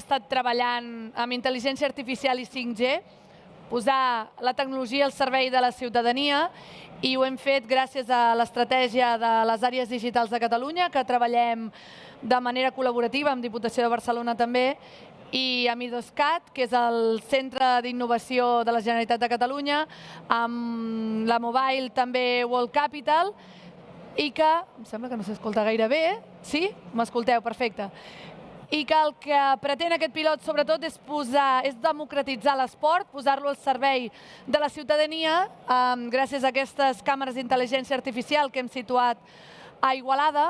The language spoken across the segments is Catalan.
estat treballant amb intel·ligència artificial i 5G, posar la tecnologia al servei de la ciutadania, i ho hem fet gràcies a l'estratègia de les àrees digitals de Catalunya, que treballem de manera col·laborativa amb Diputació de Barcelona també, i amb IDOSCAT, que és el Centre d'Innovació de la Generalitat de Catalunya, amb la Mobile també World Capital, i que, em sembla que no s'escolta gaire bé, sí? M'escolteu, perfecte. I que el que pretén aquest pilot sobretot és democratitzar l'esport, posar-lo al servei de la ciutadania gràcies a aquestes càmeres d'intel·ligència artificial que hem situat a Igualada,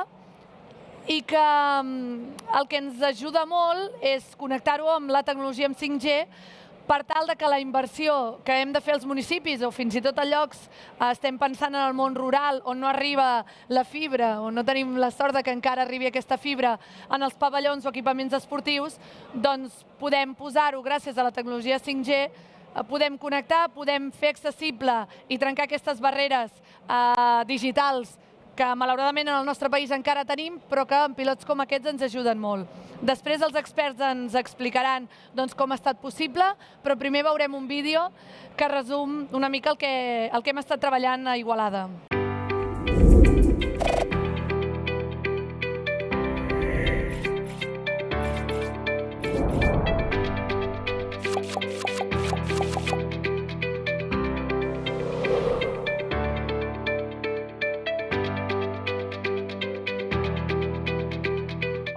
i que el que ens ajuda molt és connectar-ho amb la tecnologia amb 5G per tal que la inversió que hem de fer als municipis o fins i tot a llocs, estem pensant en el món rural on no arriba la fibra, on no tenim la sort que encara arribi aquesta fibra en els pavellons o equipaments esportius, doncs podem posar-ho gràcies a la tecnologia 5G, podem connectar, podem fer accessible i trencar aquestes barreres digitals que malauradament en el nostre país encara tenim, però que en pilots com aquests ens ajuden molt. Després els experts ens explicaran com ha estat possible, però primer veurem un vídeo que resum una mica el que hem estat treballant a Igualada.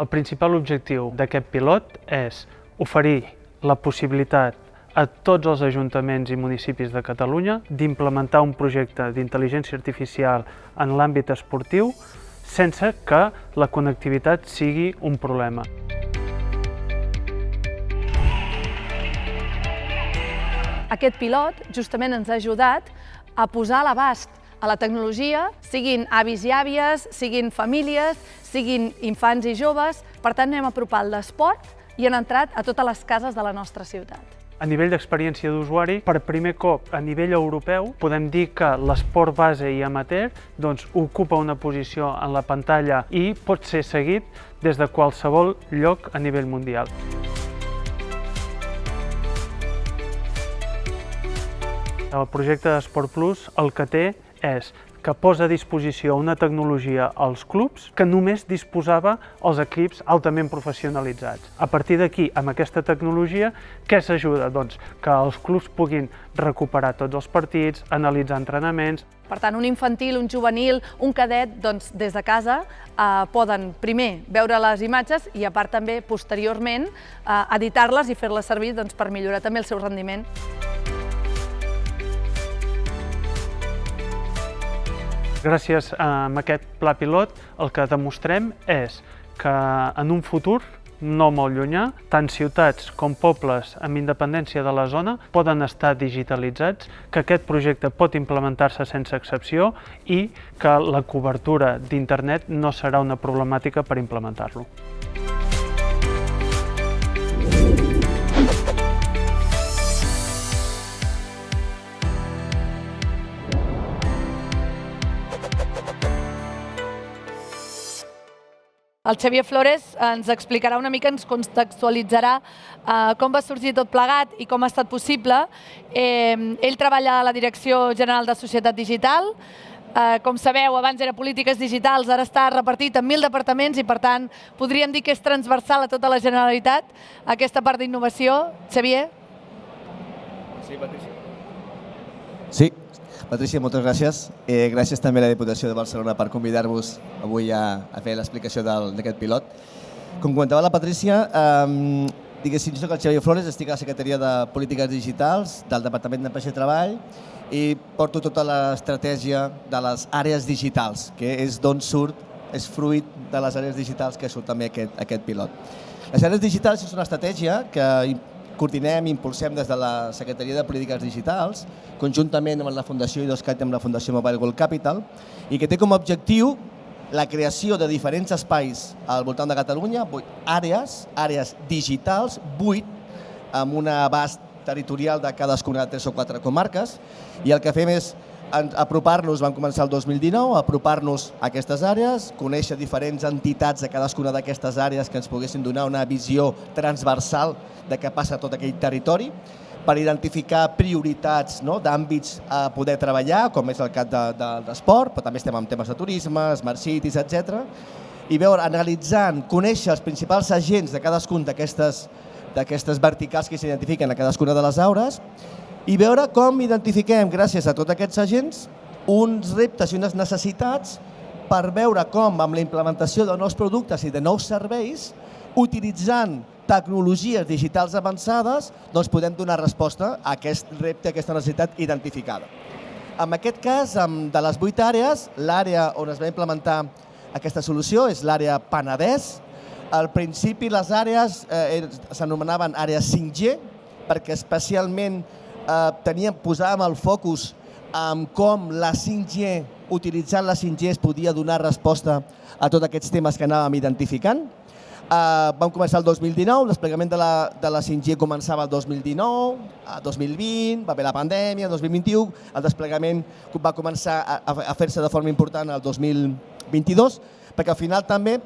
El principal objectiu d'aquest pilot és oferir la possibilitat a tots els ajuntaments i municipis de Catalunya d'implementar un projecte d'intel·ligència artificial en l'àmbit esportiu sense que la connectivitat sigui un problema. Aquest pilot justament ens ha ajudat a posar a l'abast a la tecnologia, siguin avis i àvies, siguin famílies, siguin infants i joves. Per tant, hem apropat l'esport i han entrat a totes les cases de la nostra ciutat. A nivell d'experiència d'usuari, per primer cop a nivell europeu, podem dir que l'esport base i amateur ocupa una posició en la pantalla i pot ser seguit des de qualsevol lloc a nivell mundial. El projecte d'Esport Plus el que té és que posa a disposició una tecnologia als clubs que només disposava els equips altament professionalitzats. A partir d'aquí, amb aquesta tecnologia, què s'ajuda? Doncs que els clubs puguin recuperar tots els partits, analitzar entrenaments. Per tant, un infantil, un juvenil, un cadet, des de casa poden primer veure les imatges i a part també, posteriorment, editar-les i fer-les servir per millorar també el seu rendiment. Gràcies a aquest pla pilot, el que demostrem és que en un futur no molt llunyà, tant ciutats com pobles amb independència de la zona poden estar digitalitzats, que aquest projecte pot implementar-se sense excepció i que la cobertura d'internet no serà una problemàtica per implementar-lo. El Xavier Flores ens explicarà una mica, ens contextualitzarà com va sorgir tot plegat i com ha estat possible. Ell treballa a la Direcció General de Societat Digital. Com sabeu, abans era polítiques digitals, ara està repartit en 1.000 departaments i, per tant, podríem dir que és transversal a tota la Generalitat aquesta part d'innovació. Xavier? Sí, Patricia. Sí. Patricia, moltes gràcies. Gràcies també a la Diputació de Barcelona per convidar-vos avui a fer l'explicació d'aquest pilot. Com comentava la Patricia, diguéssim, jo soc el Xavier Flores, estic a la Secretaria de Polítiques Digitals del Departament d'Empresa i Treball i porto tota l'estratègia de les àrees digitals, que és d'on surt, és fruit de les àrees digitals que surt també aquest pilot. Les àrees digitals és una estratègia que coordinem i impulsem des de la Secretaria de Polítiques Digitals, conjuntament amb la Fundació IDOSCAT i amb la Fundació Mobile World Capital, i que té com a objectiu la creació de diferents espais al voltant de Catalunya, àrees digitals, 8, amb un abast territorial de cadascuna de 3 o 4 comarques, i el que fem és apropar-nos, vam començar el 2019, apropar-nos a aquestes àrees, conèixer diferents entitats de cadascuna d'aquestes àrees que ens poguessin donar una visió transversal de què passa a tot aquell territori, per identificar prioritats d'àmbits a poder treballar, com és el cas d'esport, però també estem en temes de turisme, smart cities, etc. I veure, analitzant, conèixer els principals agents de cadascun d'aquestes verticals que s'identifiquen a cadascuna de les aures i veure com identifiquem, gràcies a tots aquests agents, uns reptes i unes necessitats per veure com, amb la implementació de nous productes i de nous serveis, utilitzant tecnologies digitals avançades, doncs podem donar resposta a aquest repte, a aquesta necessitat identificada. En aquest cas, de les 8 àrees, l'àrea on es va implementar aquesta solució és l'àrea Penedès. Al principi les àrees s'anomenaven àrees 5G, perquè especialment posàvem el focus en com la 5G, utilitzant la 5G, es podia donar resposta a tots aquests temes que anàvem identificant. Vam començar el 2019, el desplegament de la 5G començava el 2019, el 2020, va haver la pandèmia, el 2021, el desplegament va començar a fer-se de forma important el 2022, perquè al final també,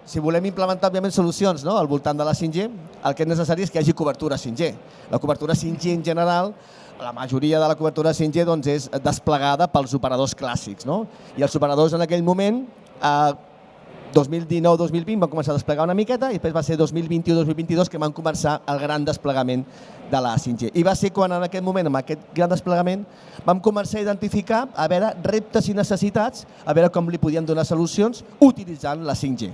si volem implementar òbviament solucions al voltant de la 5G, el que és necessari és que hi hagi cobertura 5G. La cobertura 5G en general, la majoria de la cobertura 5G és desplegada pels operadors clàssics. I els operadors en aquell moment, 2019-2020 van començar a desplegar una miqueta i després va ser 2021-2022 que van començar el gran desplegament de la 5G. I va ser quan en aquest moment, amb aquest gran desplegament, vam començar a identificar, a veure reptes i necessitats, a veure com li podíem donar solucions utilitzant la 5G.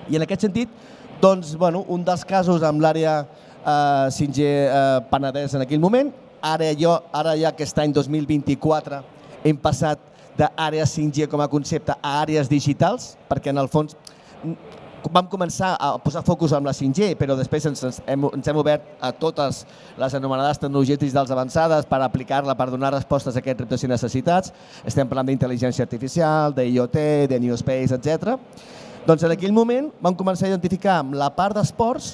I en aquest sentit, doncs, un dels casos amb l'àrea 5G Penedès en aquell moment, ara ja aquest any 2024 hem passat d'àrees 5G com a concepte a àrees digitals, perquè en el fons vam començar a posar focus en la 5G, però després ens hem obert a totes les anomenades tecnologies digitals avançades per aplicar-la, per donar respostes a aquests reptes i necessitats. Estem parlant d'intel·ligència artificial, d'IoT, de New Space, etc. Doncs en aquell moment vam començar a identificar amb la part d'esports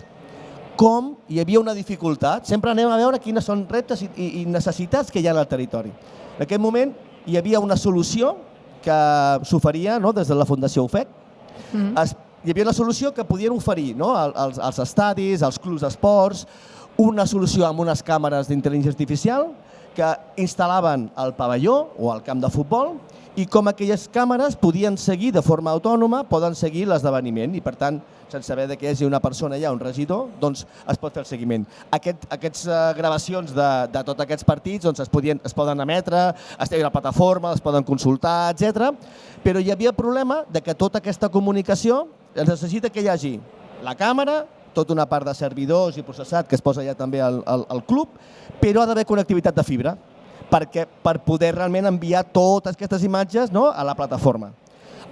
com hi havia una dificultat. Sempre anem a veure quines són reptes i necessitats que hi ha al territori. En aquest moment hi havia una solució que s'oferia des de la Fundació UFEC. Hi havia una solució que podien oferir als estadis, als clubs d'esports, una solució amb unes càmeres d'intel·ligència artificial que instal·laven al pavelló o al camp de futbol i com aquelles càmeres podien seguir de forma autònoma, poden seguir l'esdeveniment i per tant, sense haver que hi hagi una persona allà, un regidor, doncs es pot fer el seguiment. Aquestes gravacions de tots aquests partits es poden emetre, es té una plataforma, es poden consultar, etc. Però hi havia el problema que tota aquesta comunicació necessita que hi hagi la càmera, tota una part de servidors i processat que es posa ja també al club, però ha d'haver connectivitat de fibra per poder realment enviar totes aquestes imatges a la plataforma.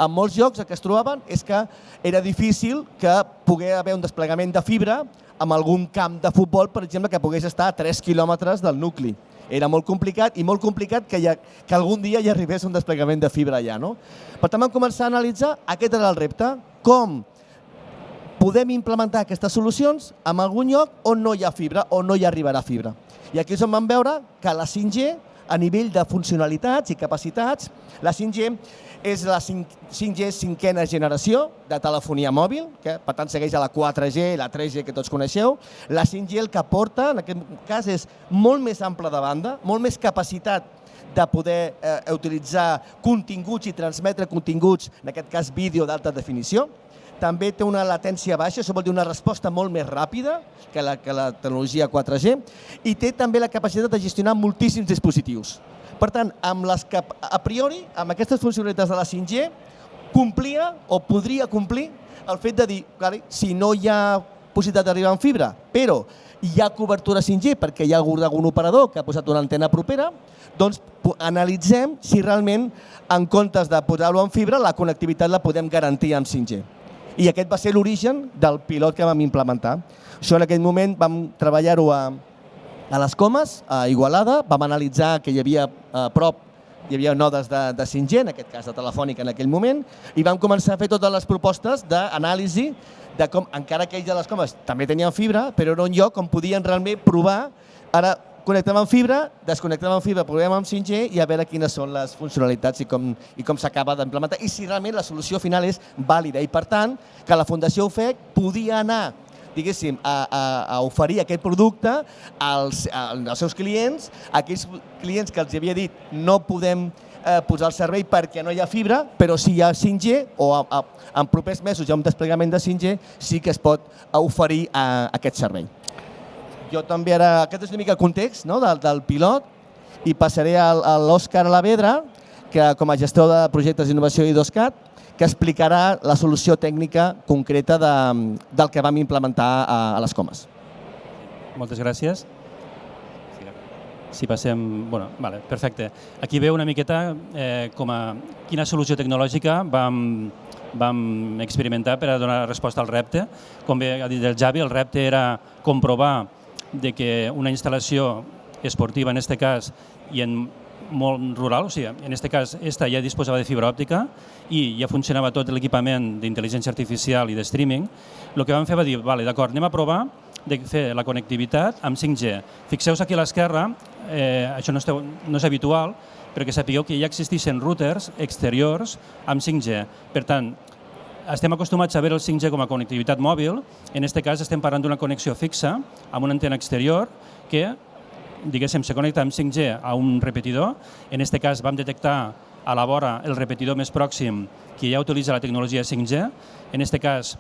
En molts llocs el que es trobaven és que era difícil que pogués haver un desplegament de fibra amb algun camp de futbol, per exemple, que pogués estar a 3 quilòmetres del nucli. Era molt complicat i molt complicat que algun dia hi arribés un desplegament de fibra allà. Per tant, vam començar a analitzar, aquest era el repte, com podem implementar aquestes solucions en algun lloc on no hi ha fibra o no hi arribarà fibra. I aquí és on vam veure que la 5G, a nivell de funcionalitats i capacitats, la 5G és la 5G cinquena generació de telefonia mòbil, que per tant segueix a la 4G i la 3G que tots coneixeu. La 5G el que aporta, en aquest cas, és molt més ample de banda, molt més capacitat de poder utilitzar continguts i transmetre continguts, en aquest cas vídeo d'alta definició. També té una latència baixa, això vol dir una resposta molt més ràpida que la tecnologia 4G, i té també la capacitat de gestionar moltíssims dispositius. Per tant, a priori, amb aquestes funcionalitats de la 5G, complia o podria complir el fet de dir, si no hi ha possibilitat d'arribar amb fibra, però hi ha cobertura 5G perquè hi ha algun operador que ha posat una antena propera, doncs analitzem si realment, en comptes de posar-lo en fibra, la connectivitat la podem garantir amb 5G. I aquest va ser l'origen del pilot que vam implementar. Això en aquell moment vam treballar-ho a les Comes, a Igualada, vam analitzar que hi havia a prop, hi havia nodes de 5G, en aquest cas de Telefònica en aquell moment, i vam començar a fer totes les propostes d'anàlisi de com, encara que ells de les Comes també tenien fibra, però era un lloc on podien realment provar. Ara connectem amb fibra, desconnectem amb fibra, provem amb 5G i a veure quines són les funcionalitats i com s'acaba d'implementar i si realment la solució final és vàlida. I per tant, que la Fundació UFEC podia anar diguéssim, a oferir aquest producte als seus clients, aquells clients que els havia dit no podem posar al servei perquè no hi ha fibra, però si hi ha 5G o en propers mesos hi ha un desplegament de 5G, sí que es pot oferir aquest servei. Jo també ara, aquest és una mica el context del pilot i passaré a l'Òscar Alavedra, que com a gestor de projectes d'innovació i d'OSCAT, que explicarà la solució tècnica concreta del que vam implementar a les Comes. Moltes gràcies. Si passem... Vale, perfecte. Aquí veu una miqueta quina solució tecnològica vam experimentar per a donar resposta al repte. Com bé ha dit el Javi, el repte era comprovar que una instal·lació esportiva, en aquest cas, i en molt rural, o sigui, en aquest cas, esta ja disposava de fibra òptica i ja funcionava tot l'equipament d'intel·ligència artificial i de streaming. El que vam fer va dir, vale, d'acord, anem a provar de fer la connectivitat amb 5G. Fixeu-vos aquí a l'esquerra, això no és habitual, però que sapigueu que ja existeixen routers exteriors amb 5G. Per tant, estem acostumats a veure el 5G com a connectivitat mòbil, en aquest cas estem parlant d'una connexió fixa amb una antena exterior que diguéssim, se connecta amb 5G a un repetidor. En aquest cas vam detectar a la vora el repetidor més pròxim que ja utilitza la tecnologia 5G. En aquest cas,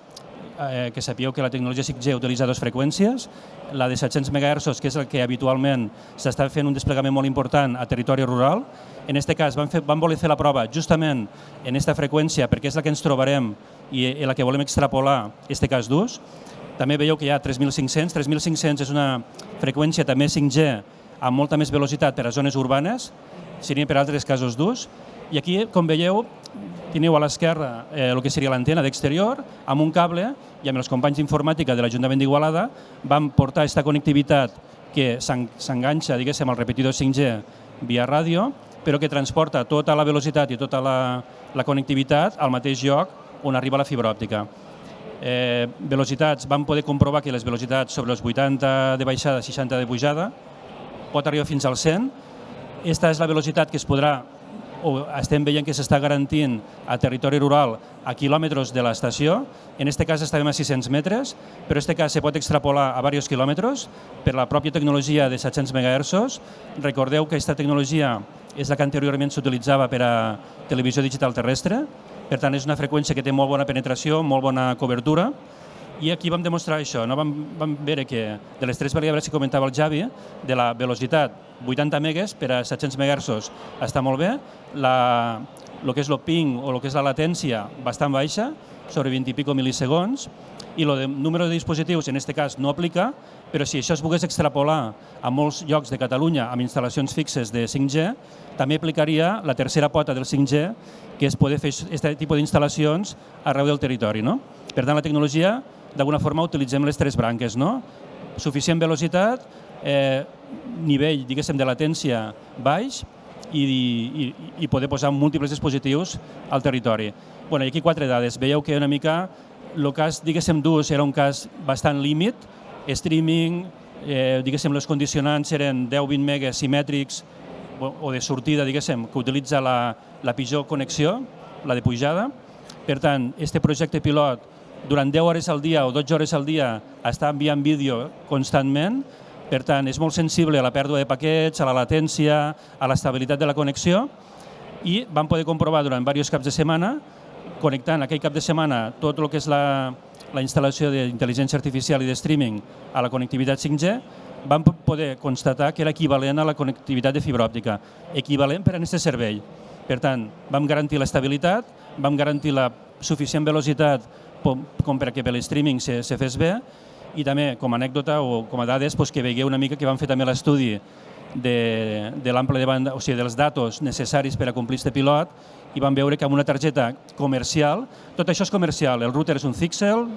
que sapigueu que la tecnologia 5G utilitza dues freqüències, la de 700 MHz, que és el que habitualment s'està fent un desplegament molt important a territori rural. En aquest cas vam voler fer la prova justament en aquesta freqüència perquè és la que ens trobarem i la que volem extrapolar aquest cas d'ús. També veieu que hi ha 3.500. 3.500 és una freqüència també 5G amb molta més velocitat per a zones urbanes, seria per altres casos d'ús. I aquí, com veieu, teniu a l'esquerra el que seria l'antena d'exterior, amb un cable, i amb els companys d'informàtica de l'Ajuntament d'Igualada vam portar aquesta connectivitat que s'enganxa, diguéssim, al repetidor 5G via ràdio, però que transporta tota la velocitat i tota la connectivitat al mateix lloc on arriba la fibra òptica. Velocitats, vam poder comprovar que les velocitats sobre els 80 de baixada, 60 de pujada, pot arribar fins al 100. Aquesta és la velocitat que es podrà, o estem veient que s'està garantint a territori rural a quilòmetres de l'estació. En aquest cas estàvem a 600 metres, però en aquest cas se pot extrapolar a diversos quilòmetres per la pròpia tecnologia de 700 MHz. Recordeu que aquesta tecnologia és la que anteriorment s'utilitzava per a televisió digital terrestre. Per tant, és una freqüència que té molt bona penetració, molt bona cobertura. I aquí vam demostrar això. Vam veure que de les tres variables que comentava el Javi, de la velocitat 80 megas per a 700 MHz està molt bé, el que és el ping o el que és la latència bastant baixa, sobre 20 i pico mil·lisegons, i el número de dispositius en aquest cas no aplica, però si això es pogués extrapolar a molts llocs de Catalunya amb instal·lacions fixes de 5G, també aplicaria la tercera pota del 5G, que és poder fer aquest tipus d'instal·lacions arreu del territori. Per tant, la tecnologia, d'alguna forma, utilitzem les tres branques. Suficient velocitat, nivell, diguéssim, de latència baix i poder posar múltiples dispositius al territori. I aquí 4 dades. Veieu que una mica el cas, diguéssim, d'ús era un cas bastant límit. Streaming, diguéssim, els condicionants eren 10-20 megas simètrics o de sortida, diguéssim, que utilitza la pitjor connexió, la de pujada. Per tant, aquest projecte pilot, durant 10 hores al dia o 12 hores al dia, està enviant vídeo constantment. Per tant, és molt sensible a la pèrdua de paquets, a la latència, a l'estabilitat de la connexió, i vam poder comprovar durant diversos caps de setmana, connectant aquell cap de setmana tot el que és la instal·lació d'intel·ligència artificial i de streaming a la connectivitat 5G, vam poder constatar que era equivalent a la connectivitat de fibra òptica, equivalent per a aquest servei. Per tant, vam garantir l'estabilitat, vam garantir la suficient velocitat com perquè per l'streaming se fes bé, i també, com a anècdota o com a dades, que veieu una mica que vam fer també l'estudi de l'ample de banda, o sigui, dels datos necessaris per a complir aquest pilot, i vam veure que amb una targeta comercial, tot això és comercial, el router és un Zixel,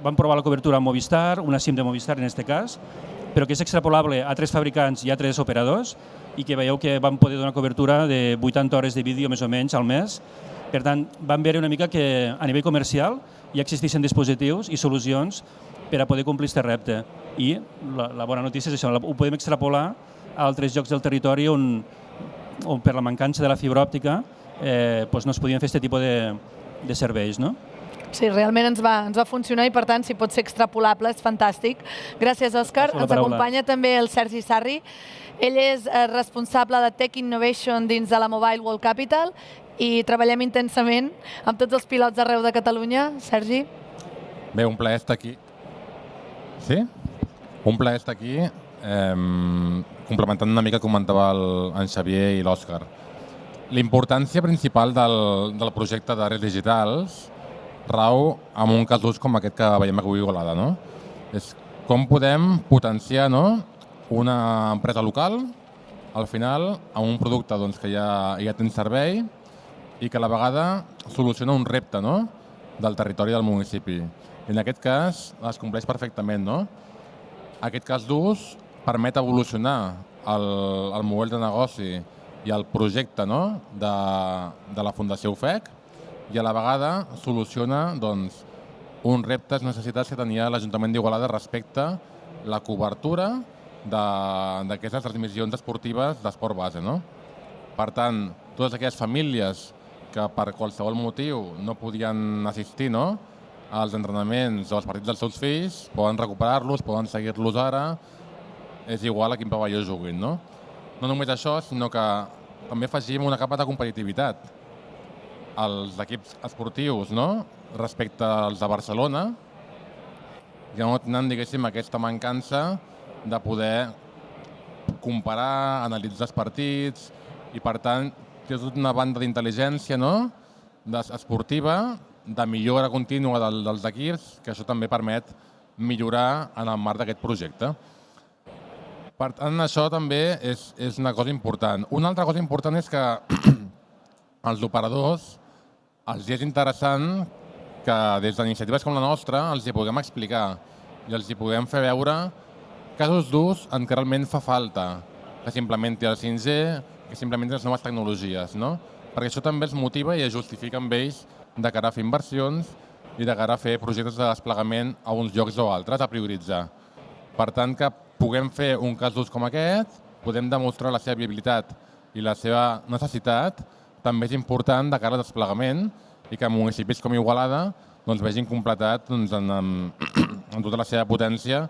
vam provar la cobertura amb Movistar, una SIM de Movistar en aquest cas, però que és extrapolable a 3 fabricants i a 3 operadors, i que veieu que vam poder donar cobertura de 80 hores de vídeo més o menys al mes. Per tant, vam veure una mica que a nivell comercial ja existeixen dispositius i solucions per a poder complir aquest repte. I la bona notícia és això, ho podem extrapolar a altres llocs del territori on per la mancança de la fibra òptica no es podien fer aquest tipus de serveis, no? Sí, realment ens va funcionar i, per tant, si pot ser extrapolable, és fantàstic. Gràcies, Òscar. Ens acompanya també el Sergi Sarri. Ell és responsable de Tech Innovation dins de la Mobile World Capital i treballem intensament amb tots els pilots arreu de Catalunya. Sergi? Bé, un plaer estar aquí. Sí? Un plaer estar aquí, complementant una mica el que comentava en Xavier i l'Òscar. La importància principal del projecte d'Àrees Digitals rau en un cas d'ús com aquest que veiem avui a Igualada, no? És com podem potenciar una empresa local, al final, amb un producte que ja té servei i que a la vegada soluciona un repte del territori del municipi. I en aquest cas es compleix perfectament, no? Aquest cas d'ús permet evolucionar el model de negoci i el projecte de la Fundació UFEC i a la vegada soluciona uns reptes, necessitats que tenia l'Ajuntament d'Igualada respecte a la cobertura d'aquestes transmissions esportives d'esport base. Per tant, totes aquelles famílies que per qualsevol motiu no podien assistir als entrenaments o als partits dels seus fills poden recuperar-los, poden seguir-los ara, és igual a quin pavelló juguin. No només això, sinó que també afegim una capa de competitivitat. Els equips esportius respecte als de Barcelona ja no tenen, diguéssim, aquesta mancança de poder comparar, analitzar els partits i, per tant, té tota una banda d'intel·ligència esportiva, de millora contínua dels equips, que això també permet millorar en el marc d'aquest projecte. Per tant, això també és una cosa important. Una altra cosa important és que als operadors els és interessant que des d'iniciatives com la nostra els hi puguem explicar i els hi puguem fer veure casos d'ús en què realment fa falta que s'implementi el 5G, que s'implementin les noves tecnologies, perquè això també els motiva i es justifica amb ells de cara a fer inversions i de cara a fer projectes de desplegament a uns llocs o altres, a prioritzar. Per tant, que puguem fer un cas d'ús com aquest, podem demostrar la seva viabilitat i la seva necessitat, també és important de cara al desplegament i que municipis com Igualada vegin completat en tota la seva potència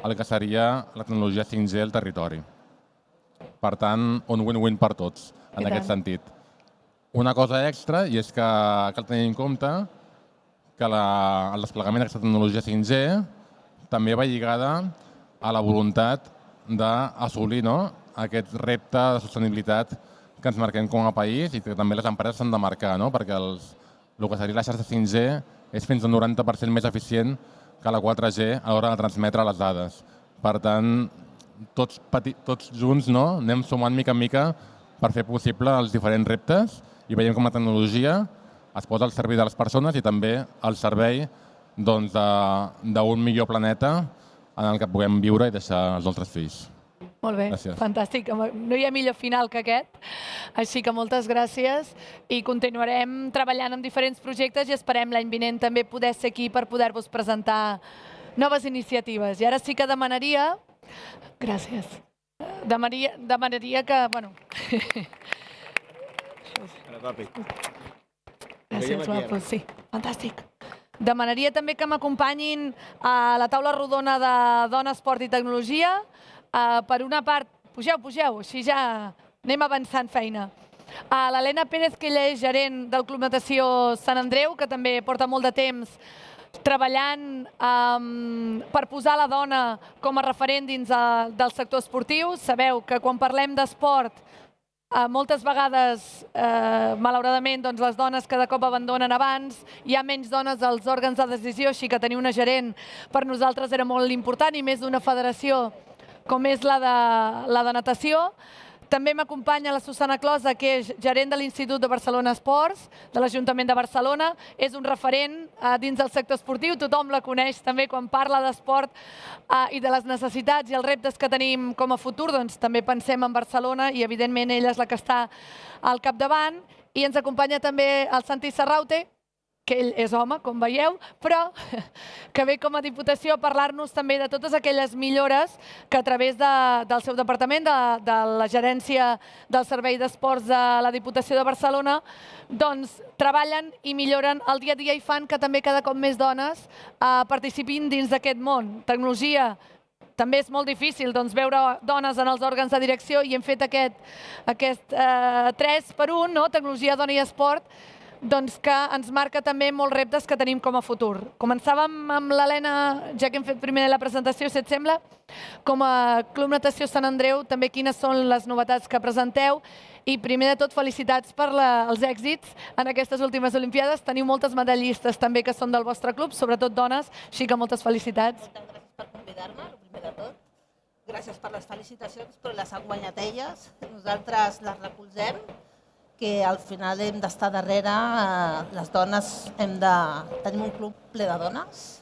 el que seria la tecnologia 5G al territori. Per tant, un win-win per tots, en aquest sentit. Una cosa extra, i és que cal tenir en compte que el desplegament d'aquesta tecnologia 5G també va lligada a la voluntat d'assolir aquest repte de sostenibilitat que ens marquem com a país i que també les empreses s'han de marcar, perquè el que seria la xarxa 5G és fins al 90% més eficient que la 4G a l'hora de transmetre les dades. Per tant, tots junts anem sumant mica en mica per fer possible els diferents reptes i veiem com la tecnologia es posa al servei de les persones i també al servei d'un millor planeta en el que puguem viure i deixar els nostres fills. Molt bé, fantàstic. No hi ha millor final que aquest. Així que moltes gràcies i continuarem treballant en diferents projectes i esperem l'any vinent també poder ser aquí per poder-vos presentar noves iniciatives. I ara sí que demanaria... Gràcies. Demanaria que... Gràcies, guapos. Sí, fantàstic. Demanaria també que m'acompanyin a la taula rodona de Dona, Esport i Tecnologia. Per una part, pugeu, així ja anem avançant feina. L'Helena Pérez, que ella és gerent del Club Natació Sant Andreu, que també porta molt de temps treballant per posar la dona com a referent dins del sector esportiu. Sabeu que quan parlem d'esport, moltes vegades, malauradament, les dones cada cop abandonen abans, hi ha menys dones als òrgans de decisió, així que tenir una gerent per nosaltres era molt important, i més d'una federació com és la de natació. També m'acompanya la Susana Closa, que és gerent de l'Institut de Barcelona Esports, de l'Ajuntament de Barcelona. És un referent dins del sector esportiu, tothom la coneix també quan parla d'esport i de les necessitats i els reptes que tenim com a futur, doncs també pensem en Barcelona i evidentment ella és la que està al capdavant. I ens acompanya també el Santi Serraute, que ell és home, com veieu, però que ve com a Diputació a parlar-nos també de totes aquelles millores que a través del seu departament, de la gerència del Servei d'Esports de la Diputació de Barcelona, doncs treballen i milloren el dia a dia i fan que també cada cop més dones participin dins d'aquest món. Tecnologia, també és molt difícil veure dones en els òrgans de direcció i hem fet aquest 3x1, tecnologia, dona i esport, que ens marca també molts reptes que tenim com a futur. Començàvem amb l'Helena, ja que hem fet primer la presentació, si et sembla, com a Club Natació Sant Andreu, també quines són les novetats que presenteu i primer de tot felicitats per els èxits en aquestes últimes Olimpiades. Teniu moltes medallistes també que són del vostre club, sobretot dones, així que moltes felicitats. Moltes gràcies per convidar-me, el primer de tot. Gràcies per les felicitacions, però les han guanyat elles. Nosaltres les recolzem, que al final hem d'estar darrere, les dones tenim un club ple de dones.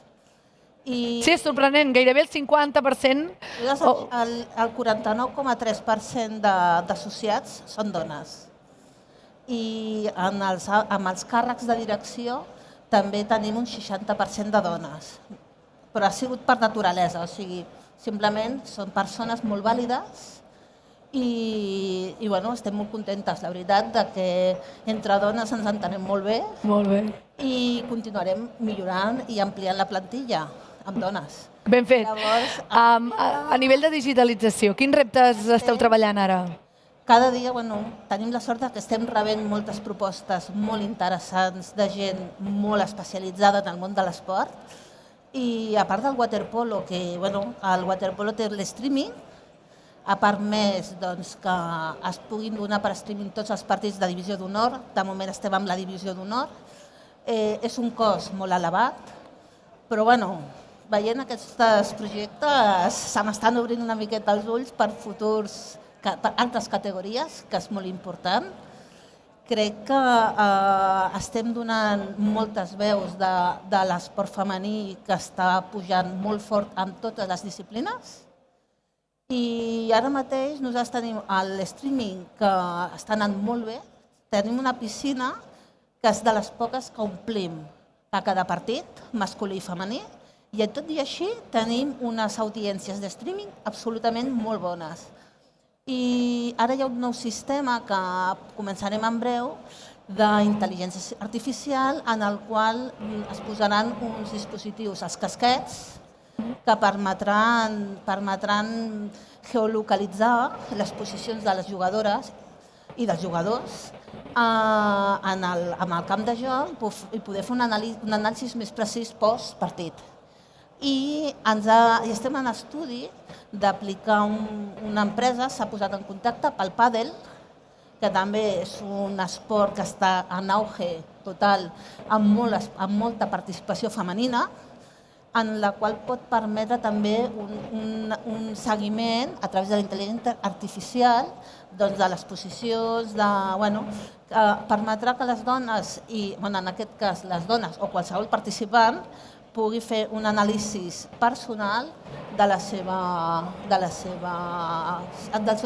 Sí, és sorprenent, gairebé el 50%. El 49,3% d'associats són dones. I amb els càrrecs de direcció també tenim un 60% de dones. Però ha sigut per naturalesa, o sigui, simplement són persones molt vàlides i estem molt contentes, la veritat, que entre dones ens entenem molt bé. Molt bé. I continuarem millorant i ampliant la plantilla amb dones. Ben fet. Llavors, a nivell de digitalització, quins reptes esteu treballant ara? cada dia tenim la sort que estem rebent moltes propostes molt interessants de gent molt especialitzada en el món de l'esport. I a part del waterpolo, que el waterpolo té l'streaming, ha permès que es puguin donar per streaming tots els partits de divisió d'honor. De moment estem amb la divisió d'honor. És un cost molt elevat, però veient aquests projectes se m'estan obrint una miqueta els ulls per futurs, per altres categories, que és molt important. Crec que estem donant moltes veus de l'esport femení que està pujant molt fort en totes les disciplines. I ara mateix nosaltres tenim l'streaming que està anant molt bé. Tenim una piscina que és de les poques que omplim a cada partit, masculí i femení, i tot i així tenim unes audiències de streaming absolutament molt bones. I ara hi ha un nou sistema que començarem en breu d'intel·ligència artificial en el qual es posaran uns dispositius, els casquets, que permetran geolocalitzar les posicions de les jugadores i dels jugadors en el camp de joc i poder fer un anàlisi més precís post-partit. I estem en estudi d'aplicar una empresa, s'ha posat en contacte pel pàdel, que també és un esport que està en auge total, amb molta participació femenina, en la qual pot permetre també un seguiment a través de la intel·ligència artificial de les posicions, permetrà que les dones, i en aquest cas les dones o qualsevol participant, pugui fer un anàlisi personal del seu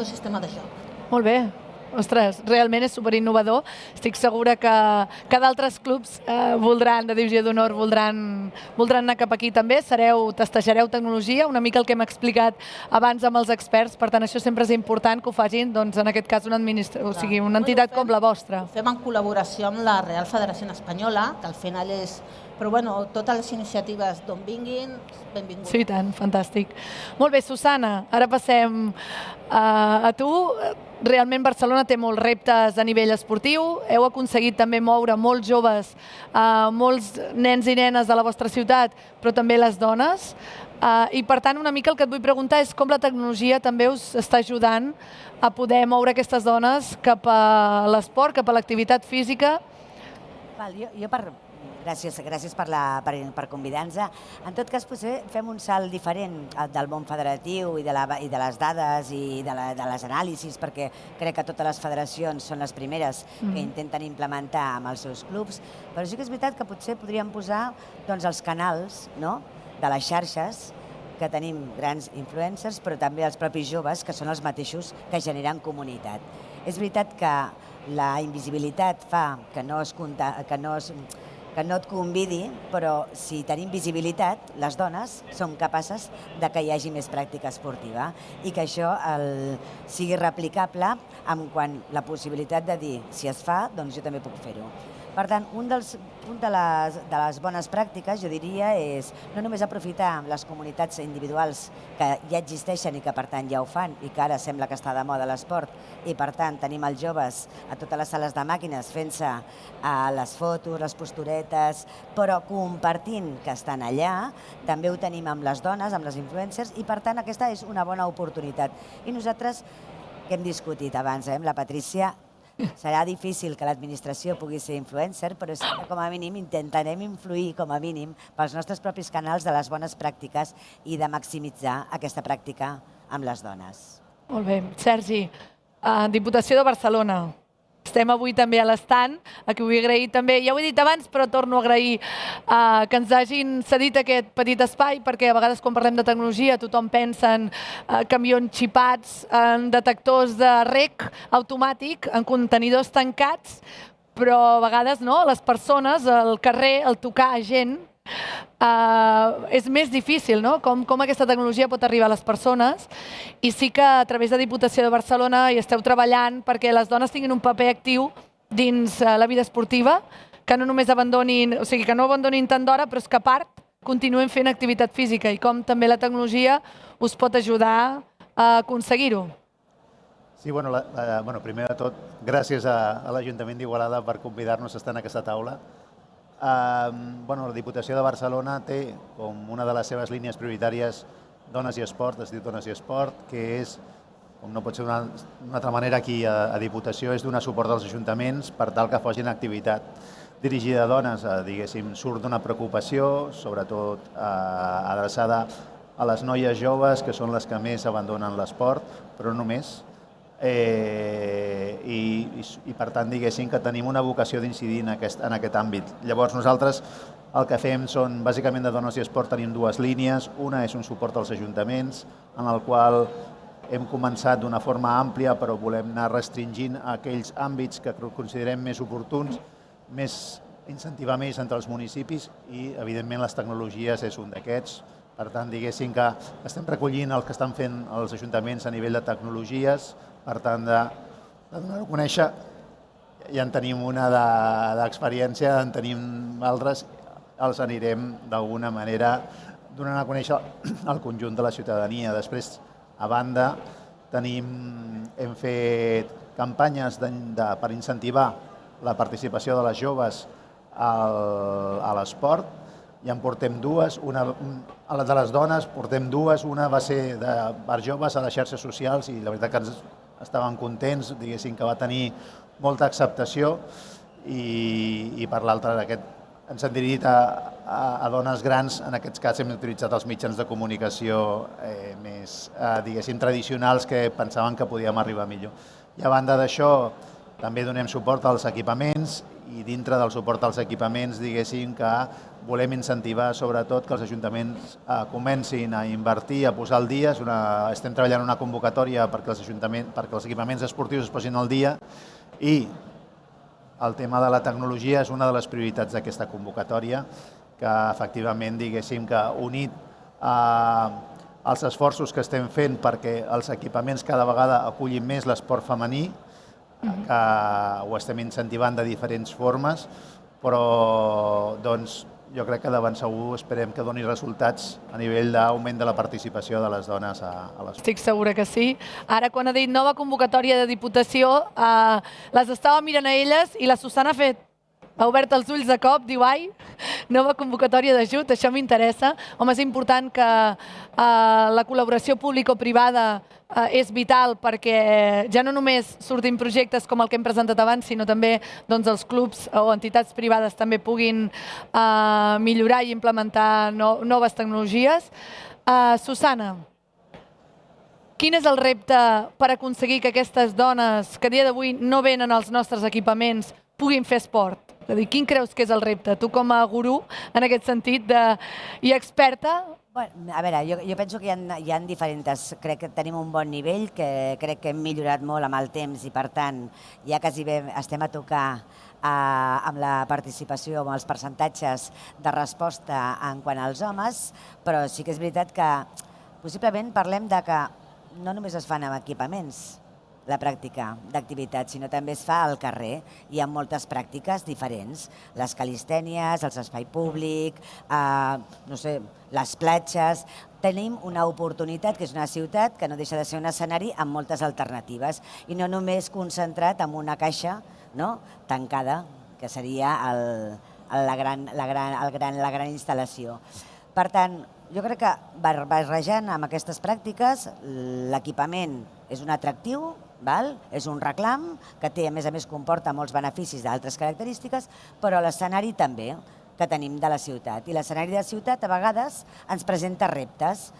sistema de joc. Molt bé. Ostres, realment és superinnovador. Estic segura que d'altres clubs de divisió d'honor voldran anar cap aquí també. Testejareu tecnologia, una mica el que hem explicat abans amb els experts. Per tant, això sempre és important que ho facin, en aquest cas, una entitat com la vostra. Ho fem en col·laboració amb la Real Federació Espanyola, que al final és... Però totes les iniciatives d'on vinguin, benvingudes. Sí, tant, fantàstic. Molt bé, Susana, ara passem a tu. Realment Barcelona té molts reptes a nivell esportiu. Heu aconseguit també moure molts joves, molts nens i nenes de la vostra ciutat, però també les dones. I per tant, una mica el que et vull preguntar és com la tecnologia també us està ajudant a poder moure aquestes dones cap a l'esport, cap a l'activitat física. Gràcies per convidar-nos. En tot cas, potser fem un salt diferent del món federatiu i de les dades i de les anàlisis, perquè crec que totes les federacions són les primeres que intenten implementar amb els seus clubs, però sí que és veritat que potser podríem posar els canals de les xarxes, que tenim grans influencers, però també els propis joves, que són els mateixos que generen comunitat. És veritat que la invisibilitat fa que no es que no et convidi, però si tenim visibilitat, les dones som capaces de que hi hagi més pràctica esportiva i que això sigui replicable amb quan la possibilitat de dir si es fa, doncs jo també puc fer-ho. Per tant, un de les bones pràctiques, jo diria, és no només aprofitar les comunitats individuals que ja existeixen i que per tant ja ho fan i que ara sembla que està de moda l'esport i per tant tenim els joves a totes les sales de màquines fent-se les fotos, les posturetes, però compartint que estan allà, també ho tenim amb les dones, amb les influencers i per tant aquesta és una bona oportunitat. I nosaltres, que hem discutit abans amb la Patrícia, serà difícil que l'administració pugui ser influencer, però sí que com a mínim intentarem influir com a mínim pels nostres propis canals de les bones pràctiques i de maximitzar aquesta pràctica amb les dones. Molt bé. Sergi, Diputació de Barcelona. Estem avui també a l'estand, a qui vull agrair també, ja ho he dit abans, però torno a agrair que ens hagin cedit aquest petit espai, perquè a vegades quan parlem de tecnologia tothom pensa en camions xipats, en detectors de rec automàtic, en contenidors tancats, però a vegades les persones, el carrer, el tocar a gent, és més difícil, no? Com aquesta tecnologia pot arribar a les persones i sí que a través de Diputació de Barcelona hi esteu treballant perquè les dones tinguin un paper actiu dins la vida esportiva, que no només abandonin, o sigui, que no abandonin tant d'hora, però és que a part continuen fent activitat física i com també la tecnologia us pot ajudar a aconseguir-ho. Sí, primer de tot, gràcies a l'Ajuntament d'Igualada per convidar-nos a estar en aquesta taula. La Diputació de Barcelona té com una de les seves línies prioritàries Dones i Esport, es diu Dones i Esport, que és, com no pot ser d'una altra manera aquí a Diputació, és donar suport als ajuntaments per tal que facin activitat dirigida a dones, diguéssim, surt d'una preocupació, sobretot adreçada a les noies joves, que són les que més abandonen l'esport, però no només. I per tant, diguéssim que tenim una vocació d'incidir en aquest àmbit. Llavors nosaltres el que fem són, bàsicament de Dones i Esport tenim dues línies. Una és un suport als ajuntaments, en el qual hem començat d'una forma àmplia, però volem anar restringint aquells àmbits que considerem més oportuns, incentivar més entre els municipis i, evidentment, les tecnologies és un d'aquests. Per tant, diguéssim que estem recollint el que estan fent els ajuntaments a nivell de tecnologies, per tant, de donar-ho a conèixer. Ja en tenim una d'experiència, en tenim altres, els anirem d'alguna manera donant a conèixer al conjunt de la ciutadania. Després, a banda, hem fet campanyes per incentivar la participació de les joves a l'esport, i en portem dues, a les de les dones portem dues, una va ser per joves a les xarxes socials i la veritat que estàvem contents, diguéssim que va tenir molta acceptació, i per l'altra ens hem dirigit a dones grans. En aquest cas hem utilitzat els mitjans de comunicació més, diguéssim, tradicionals, que pensaven que podíem arribar millor. I a banda d'això també donem suport als equipaments, i dintre del suport als equipaments, diguéssim que volem incentivar sobretot que els ajuntaments comencin a invertir, a posar al dia. Estem treballant una convocatòria perquè els equipaments esportius es posin al dia, i el tema de la tecnologia és una de les prioritats d'aquesta convocatòria, que efectivament, diguéssim que unit als esforços que estem fent perquè els equipaments cada vegada acullin més l'esport femení, que ho estem incentivant de diferents formes, però jo crec que de ben segur esperem que doni resultats a nivell d'augment de la participació de les dones a l'esport. Estic segura que sí. Ara, quan ha dit nova convocatòria de Diputació, les estava mirant a elles i la Susana ha obert els ulls de cop, diu, ai, nova convocatòria d'ajut, això m'interessa. Home, és important que la col·laboració público-privada és vital perquè ja no només surtin projectes com el que hem presentat abans, sinó també els clubs o entitats privades també puguin millorar i implementar noves tecnologies. Susana, quin és el repte per aconseguir que aquestes dones que a dia d'avui no venen als nostres equipaments puguin fer esport? És a dir, quin creus que és el repte? Tu com a gurú, en aquest sentit, i experta? A veure, jo penso que hi ha diferents... Crec que tenim un bon nivell, que crec que hem millorat molt amb el temps i, per tant, ja quasi bé estem a tocar amb la participació, amb els percentatges de resposta en quant als homes, però sí que és veritat que possiblement parlem de que no només es fan amb equipaments, la pràctica d'activitat, sinó també es fa al carrer. Hi ha moltes pràctiques diferents. Les calistènies, els espai públic, no sé, les platges. Tenim una oportunitat, que és una ciutat que no deixa de ser un escenari amb moltes alternatives i no només concentrat en una caixa tancada, que seria la gran instal·lació. Per tant, jo crec que barrejant amb aquestes pràctiques, l'equipament és un atractiu, és un reclam que té, a més, comporta molts beneficis d'altres característiques, però l'escenari també que tenim de la ciutat. I l'escenari de la ciutat a vegades ens presenta reptes.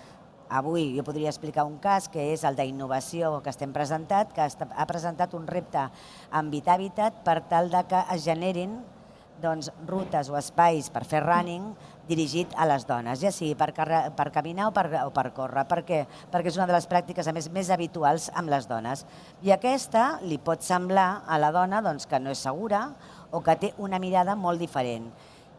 Avui jo podria explicar un cas que és el d'innovació que estem presentant, que ha presentat un repte amb Vitàbitat per tal que es generin rutes o espais per fer running dirigit a les dones, ja sigui per caminar o per córrer. Per què? Perquè és una de les pràctiques, a més habituals amb les dones. I aquesta li pot semblar a la dona que no és segura o que té una mirada molt diferent.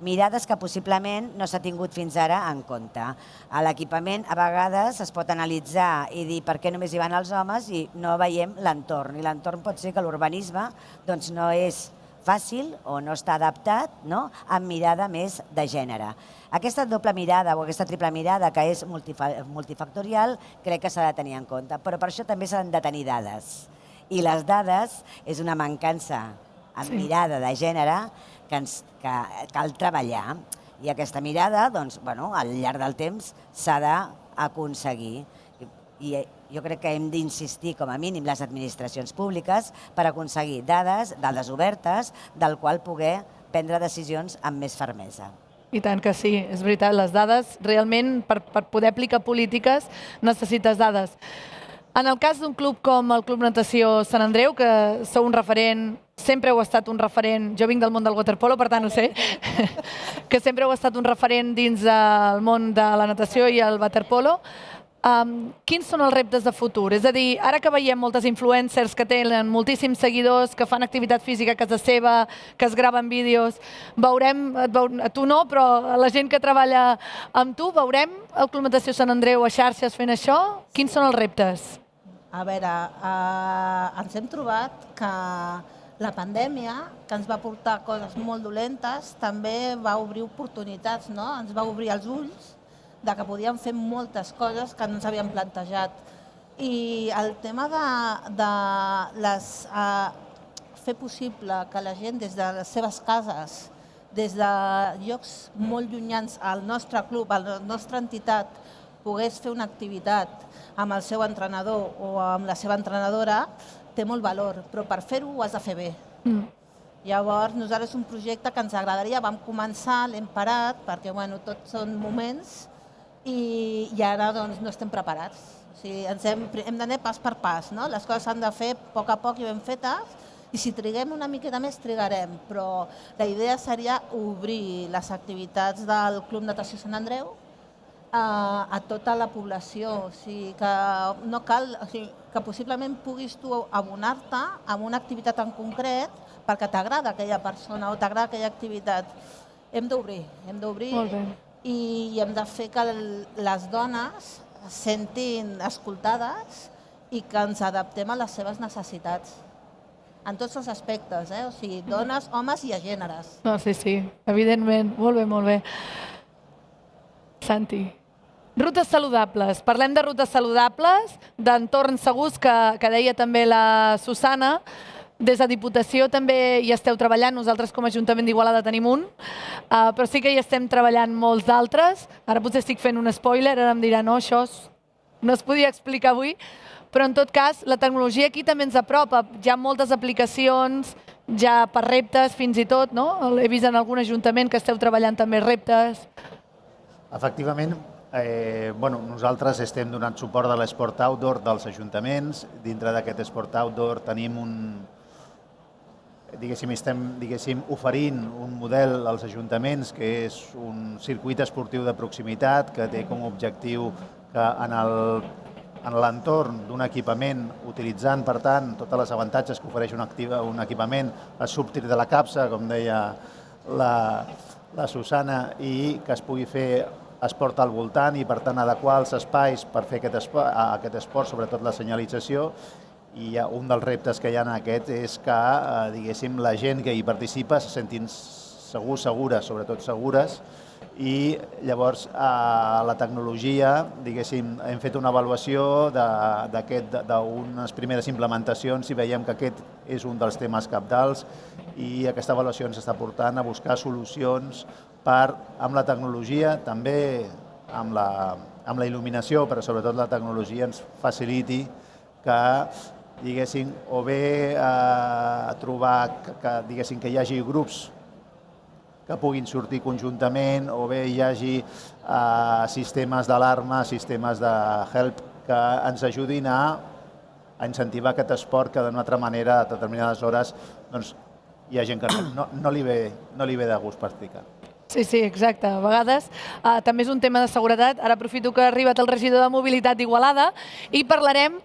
Mirades que possiblement no s'ha tingut fins ara en compte. A l'equipament a vegades es pot analitzar i dir per què només hi van els homes i no veiem l'entorn. I l'entorn pot ser que l'urbanisme no és fàcil o no està adaptat amb mirada més de gènere. Aquesta doble mirada o aquesta triple mirada que és multifactorial crec que s'ha de tenir en compte, però per això també s'han de tenir dades. I les dades és una mancança amb mirada de gènere que cal treballar. I aquesta mirada, al llarg del temps, s'ha d'aconseguir. I jo crec que hem d'insistir, com a mínim, les administracions públiques per aconseguir dades obertes, del qual poder prendre decisions amb més fermesa. I tant que sí, és veritat, les dades, realment, per poder aplicar polítiques, necessites dades. En el cas d'un club com el Club Natació Sant Andreu, que sou un referent, sempre heu estat un referent, jo vinc del món del waterpolo, per tant ho sé, que sempre heu estat un referent dins del món de la natació i el waterpolo, quins són els reptes de futur? És a dir, ara que veiem moltes influencers que tenen moltíssims seguidors, que fan activitat física a casa seva, que es graven vídeos, veurem, a tu no, però la gent que treballa amb tu, veurem el Club Natació Sant Andreu a xarxes fent això? Quins són els reptes? A veure, ens hem trobat que la pandèmia, que ens va portar coses molt dolentes, també va obrir oportunitats, ens va obrir els ulls de que podíem fer moltes coses que no ens havíem plantejat. I el tema de fer possible que la gent des de les seves cases, des de llocs molt llunyans al nostre club, a la nostra entitat, pogués fer una activitat amb el seu entrenador o amb la seva entrenadora, té molt valor, però per fer-ho ho has de fer bé. Llavors, nosaltres és un projecte que ens agradaria, vam començar, l'hem parat, perquè tots són moments, i ara no estem preparats. Hem d'anar pas per pas, les coses s'han de fer a poc i ben fetes, i si triguem una miqueta més, trigarem, però la idea seria obrir les activitats del Club Natació Sant Andreu a tota la població, que no cal, que possiblement puguis tu abonar-te amb una activitat en concret perquè t'agrada aquella persona o t'agrada aquella activitat. Hem d'obrir i hem de fer que les dones es sentin escoltades i que ens adaptem a les seves necessitats. En tots els aspectes, o sigui, dones, homes i a gèneres. Sí, evidentment. Molt bé. Santi. Rutes saludables. Parlem de rutes saludables, d'entorns segurs, que deia també la Susana. Des de Diputació també hi esteu treballant, nosaltres com a Ajuntament d'Igualada tenim un, però sí que hi estem treballant molts d'altres. Ara potser estic fent un spoiler, ara em diran, no, això no es podia explicar avui, però en tot cas la tecnologia aquí també ens apropa. Hi ha moltes aplicacions, ja per reptes fins i tot, no? He vist en algun ajuntament que esteu treballant també reptes. Efectivament, nosaltres estem donant suport a l'esport outdoor dels ajuntaments. Dintre d'aquest esport outdoor tenim estem oferint un model als ajuntaments que és un circuit esportiu de proximitat que té com a objectiu que en el en l'entorn d'un equipament, utilitzant, per tant, tots els avantatges que ofereix un equipament, a sortir de la capsa, com deia la Susana, i que es pugui fer esport al voltant i, per tant, adequar els espais per fer aquest esport, sobretot la senyalització. I un dels reptes que hi ha en aquest és que, diguéssim, la gent que hi participa se sentin segures, sobretot segures, i llavors la tecnologia, diguéssim, hem fet una avaluació d'unes primeres implementacions i veiem que aquest és un dels temes cabdals i aquesta avaluació ens està portant a buscar solucions amb la tecnologia, també amb la il·luminació, però sobretot la tecnologia ens faciliti que, diguéssim, o bé trobar que hi hagi grups que puguin sortir conjuntament, o bé hi hagi sistemes d'alarma, sistemes de help que ens ajudin a incentivar aquest esport que d'una altra manera a determinades hores hi ha gent que no li ve de gust practicar. Sí, exacte. A vegades també és un tema de seguretat. Ara aprofito que ha arribat el regidor de Mobilitat d'Igualada i parlarem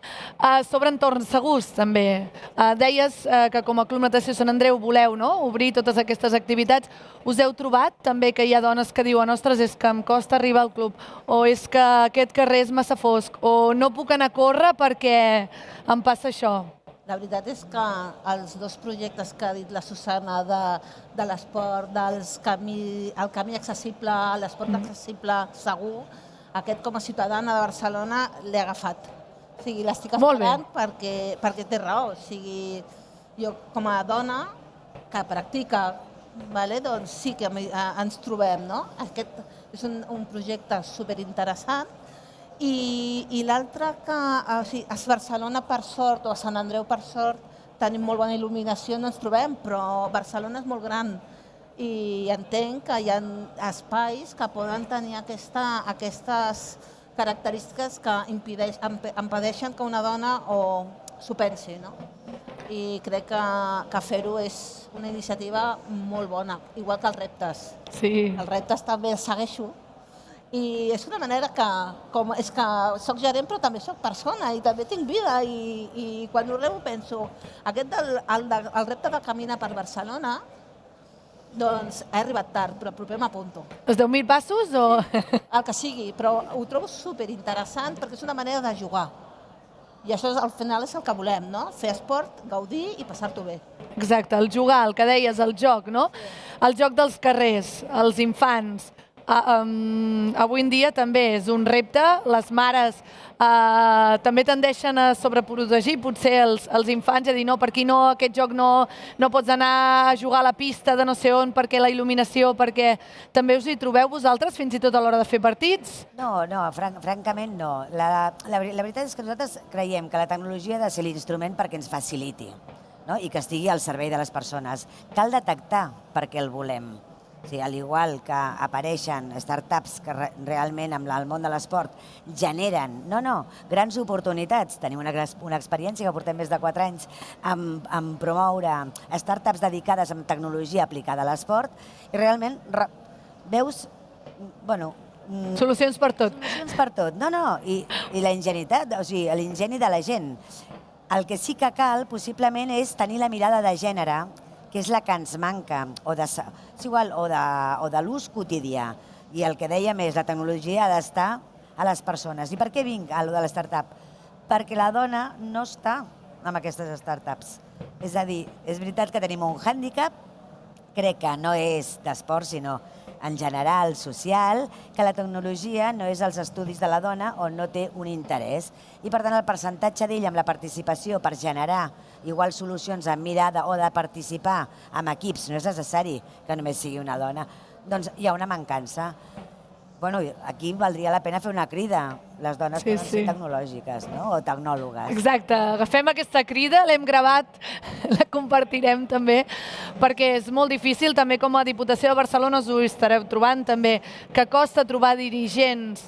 sobre entorns segurs, també. Deies que com a Club Natació Sant Andreu voleu obrir totes aquestes activitats. Us heu trobat també que hi ha dones que diuen ostres, és que em costa arribar al club, o és que aquest carrer és massa fosc, o no puc anar a córrer perquè em passa això? La veritat és que els dos projectes que ha dit la Susana de l'esport, el camí accessible, l'esport accessible segur, aquest com a ciutadana de Barcelona l'he agafat. O sigui, l'estic esperant perquè té raó. O sigui, jo com a dona que practica, doncs sí que ens trobem. Aquest és un projecte superinteressant. I l'altre que a Barcelona, per sort, o a Sant Andreu, per sort, tenim molt bona il·luminació, no ens trobem, però Barcelona és molt gran i entenc que hi ha espais que poden tenir aquestes característiques que impedeixen que una dona s'ho pensi. I crec que fer-ho és una iniciativa molt bona, igual que els reptes. Sí. Els reptes també els segueixo. I és una manera és que soc gerent però també soc persona i també tinc vida i quan ho rebo penso, el repte de caminar per Barcelona, doncs he arribat tard, però proper m'apunto. Els 10.000 passos o...? El que sigui, però ho trobo superinteressant perquè és una manera de jugar. I això al final és el que volem, fer esport, gaudir i passar-t'ho bé. Exacte, el jugar, el que deies, el joc, el joc dels carrers, els infants. Avui en dia també és un repte, les mares també tendeixen a sobreprotegir potser els infants, a dir no, per aquí no, aquest joc no pots anar a jugar a la pista de no sé on perquè la il·luminació, perquè també us hi trobeu vosaltres fins i tot a l'hora de fer partits? No, francament no. La veritat és que nosaltres creiem que la tecnologia ha de ser l'instrument perquè ens faciliti i que estigui al servei de les persones. Cal detectar per què el volem. Al igual que apareixen startups que realment amb el món de l'esport generen grans oportunitats. Tenim una experiència que portem més de 4 anys en promoure startups dedicades a tecnologia aplicada a l'esport i realment veus, solucions per tot. Solucions per tot, i la ingenuïtat, o sigui, l'ingeni de la gent. El que sí que cal, possiblement, és tenir la mirada de gènere, que és la que ens manca, o de l'ús quotidià. I el que dèiem és, la tecnologia ha d'estar a les persones. I per què vinc a allò de l'startup? Perquè la dona no està amb aquestes startups. És a dir, és veritat que tenim un hàndicap, crec que no és d'esport, sinó en general social, que la tecnologia no és els estudis de la dona on no té un interès. I per tant el percentatge d'ella amb la participació per generar iguals solucions amb mirada o de participar en equips, no és necessari que només sigui una dona, doncs hi ha una mancança. Aquí valdria la pena fer una crida. Les dones poden ser tecnològiques o tecnòlogues. Exacte, agafem aquesta crida, l'hem gravat, la compartirem també, perquè és molt difícil, també com a Diputació de Barcelona us ho estareu trobant també, que costa trobar dirigents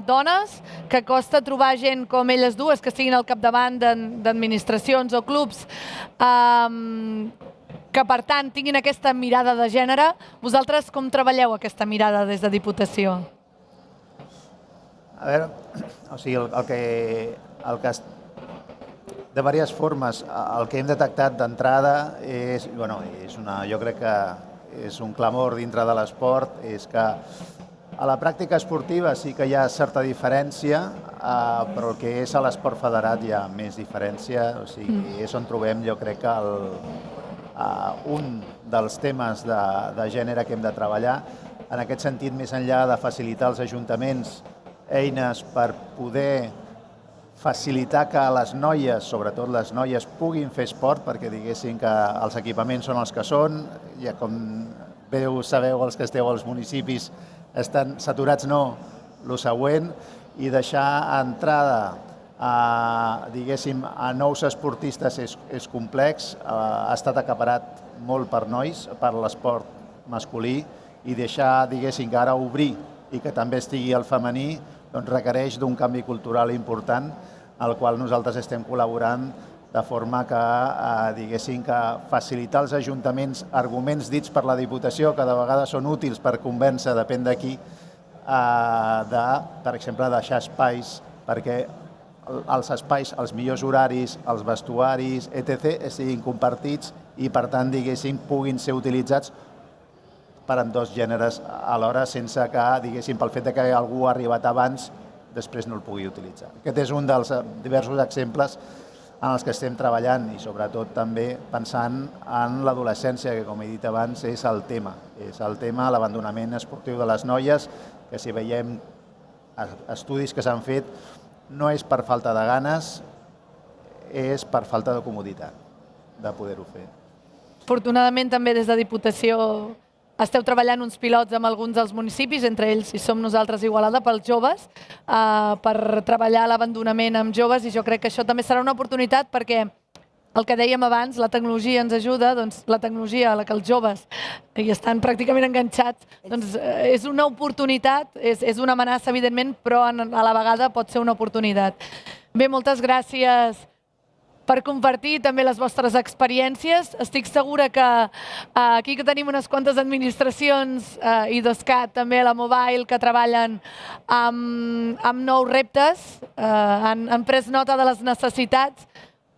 dones, que costa trobar gent com elles dues, que estiguin al capdavant d'administracions o clubs, que per tant tinguin aquesta mirada de gènere. Vosaltres com treballeu aquesta mirada des de Diputació? A veure, o sigui, de diverses formes, el que hem detectat d'entrada és, jo crec que és un clamor dintre de l'esport, és que a la pràctica esportiva sí que hi ha certa diferència, però el que és a l'esport federat hi ha més diferència, o sigui, és on trobem, jo crec que un dels temes de gènere que hem de treballar. En aquest sentit, més enllà de facilitar als ajuntaments eines per poder facilitar que les noies, sobretot les noies, puguin fer esport, perquè diguéssim que els equipaments són els que són, ja com sabeu els que esteu als municipis, estan saturats el següent, i deixar entrada a nous esportistes és complex, ha estat acaparat molt per nois, per l'esport masculí, i deixar, que ara obrir i que també estigui el femení, doncs requereix d'un canvi cultural important, al qual nosaltres estem col·laborant de forma que, que facilitar als ajuntaments arguments dits per la Diputació, que de vegades són útils per convèncer, depèn de qui, per exemple, deixar espais perquè els espais, els millors horaris, els vestuaris, etc., siguin compartits i, per tant, puguin ser utilitzats per ambdós gèneres alhora, sense que, pel fet que algú ha arribat abans, després no el pugui utilitzar. Aquest és un dels diversos exemples en els que estem treballant i, sobretot, també pensant en l'adolescència, que, com he dit abans, és el tema. És el tema, l'abandonament esportiu de les noies, que si veiem estudis que s'han fet, no és per falta de ganes, és per falta de comoditat de poder-ho fer. Afortunadament, també des de Diputació esteu treballant uns pilots amb alguns dels municipis, entre ells hi som nosaltres Igualada, pels joves, per treballar l'abandonament amb joves, i jo crec que això també serà una oportunitat perquè el que dèiem abans, la tecnologia ens ajuda, doncs la tecnologia a la que els joves hi estan pràcticament enganxats, doncs és una oportunitat, és una amenaça, evidentment, però a la vegada pot ser una oportunitat. Bé, moltes gràcies per compartir també les vostres experiències. Estic segura que aquí que tenim unes quantes administracions i d'OSCAT, també a la Mobile, que treballen amb nous reptes, han pres nota de les necessitats,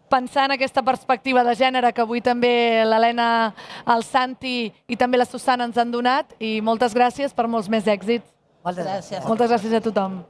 pensant en aquesta perspectiva de gènere que avui també l'Helena, el Santi i també la Susana ens han donat, i moltes gràcies per molts més èxits. Moltes gràcies. Moltes gràcies a tothom.